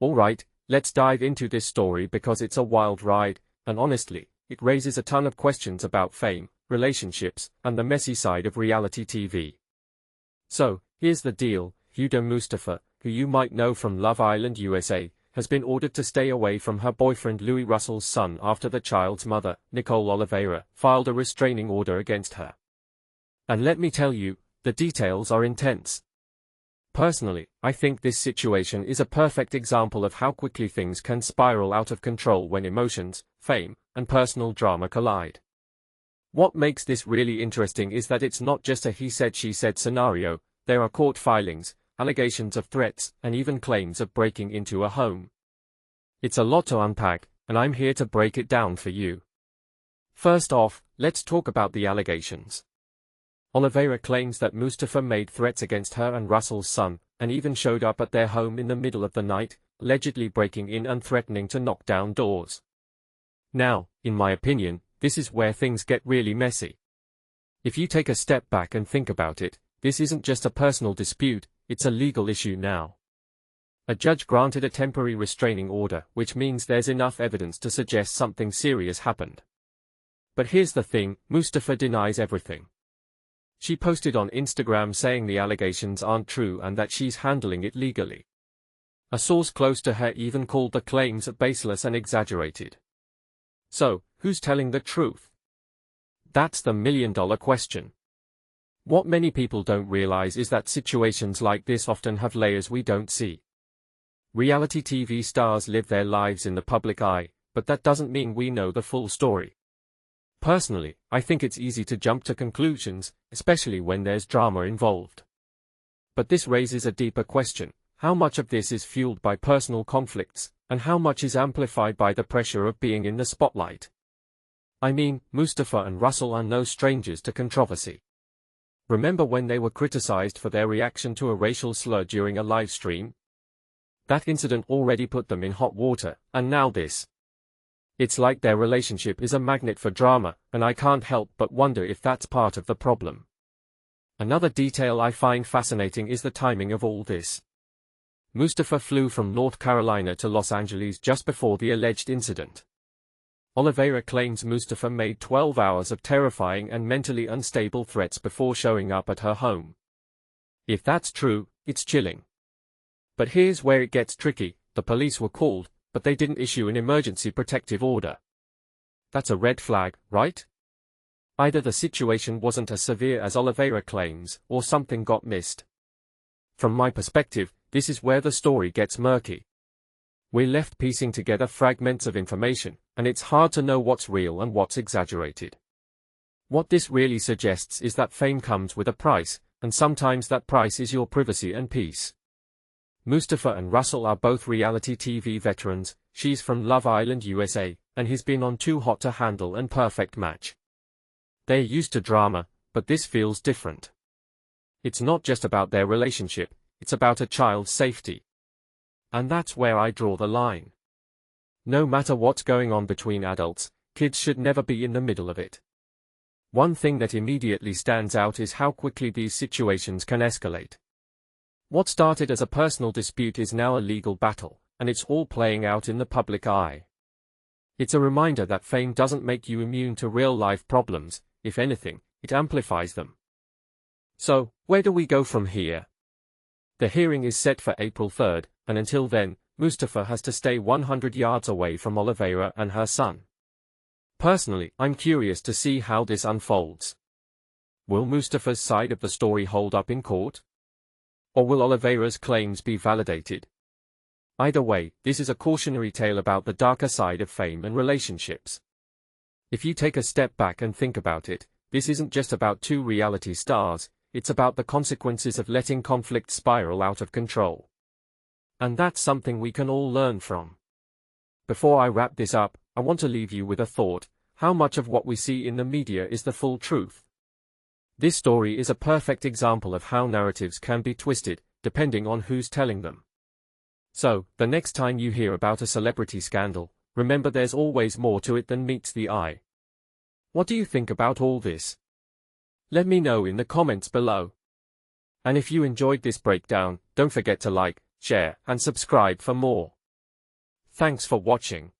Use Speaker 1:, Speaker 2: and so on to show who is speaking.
Speaker 1: Alright, let's dive into this story because it's a wild ride, and honestly, it raises a ton of questions about fame, relationships, and the messy side of reality TV. So, here's the deal: Huda Mustafa, who you might know from Love Island USA, has been ordered to stay away from her boyfriend Louis Russell's son after the child's mother, Nicole Olivera, filed a restraining order against her. And let me tell you, the details are intense. Personally, I think this situation is a perfect example of how quickly things can spiral out of control when emotions, fame, and personal drama collide. What makes this really interesting is that it's not just a he said she said scenario. There are court filings, allegations of threats, and even claims of breaking into a home. It's a lot to unpack, and I'm here to break it down for you. First off, let's talk about the allegations. Olivera claims that Mustafa made threats against her and Russell's son, and even showed up at their home in the middle of the night, allegedly breaking in and threatening to knock down doors. Now, in my opinion, this is where things get really messy. If you take a step back and think about it, this isn't just a personal dispute, it's a legal issue now. A judge granted a temporary restraining order, which means there's enough evidence to suggest something serious happened. But here's the thing: Mustafa denies everything. She posted on Instagram saying the allegations aren't true and that she's handling it legally. A source close to her even called the claims baseless and exaggerated. So, who's telling the truth? That's the million-dollar question. What many people don't realize is that situations like this often have layers we don't see. Reality TV stars live their lives in the public eye, but that doesn't mean we know the full story. Personally, I think it's easy to jump to conclusions, especially when there's drama involved. But this raises a deeper question: how much of this is fueled by personal conflicts, and how much is amplified by the pressure of being in the spotlight? I mean, Mustafa and Russell are no strangers to controversy. Remember when they were criticized for their reaction to a racial slur during a live stream? That incident already put them in hot water, and now this. It's like their relationship is a magnet for drama, and I can't help but wonder if that's part of the problem. Another detail I find fascinating is the timing of all this. Mustafa flew from North Carolina to Los Angeles just before the alleged incident. Olivera claims Mustafa made 12 hours of terrifying and mentally unstable threats before showing up at her home. If that's true, it's chilling. But here's where it gets tricky: the police were called, but they didn't issue an emergency protective order. That's a red flag, right? Either the situation wasn't as severe as Olivera claims, or something got missed. From my perspective, this is where the story gets murky. We're left piecing together fragments of information, and it's hard to know what's real and what's exaggerated. What this really suggests is that fame comes with a price, and sometimes that price is your privacy and peace. Mustafa and Russell are both reality TV veterans. She's from Love Island USA, and he's been on Too Hot to Handle and Perfect Match. They're used to drama, but this feels different. It's not just about their relationship, it's about a child's safety. And that's where I draw the line. No matter what's going on between adults, kids should never be in the middle of it. One thing that immediately stands out is how quickly these situations can escalate. What started as a personal dispute is now a legal battle, and it's all playing out in the public eye. It's a reminder that fame doesn't make you immune to real-life problems. If anything, it amplifies them. So, where do we go from here? The hearing is set for April 3rd, and until then, Mustafa has to stay 100 yards away from Olivera and her son. Personally, I'm curious to see how this unfolds. Will Mustafa's side of the story hold up in court? Or will Olivera's claims be validated? Either way, this is a cautionary tale about the darker side of fame and relationships. If you take a step back and think about it, this isn't just about two reality stars, it's about the consequences of letting conflict spiral out of control. And that's something we can all learn from. Before I wrap this up, I want to leave you with a thought: how much of what we see in the media is the full truth? This story is a perfect example of how narratives can be twisted, depending on who's telling them. So, the next time you hear about a celebrity scandal, remember there's always more to it than meets the eye. What do you think about all this? Let me know in the comments below. And if you enjoyed this breakdown, don't forget to like, share, and subscribe for more. Thanks for watching.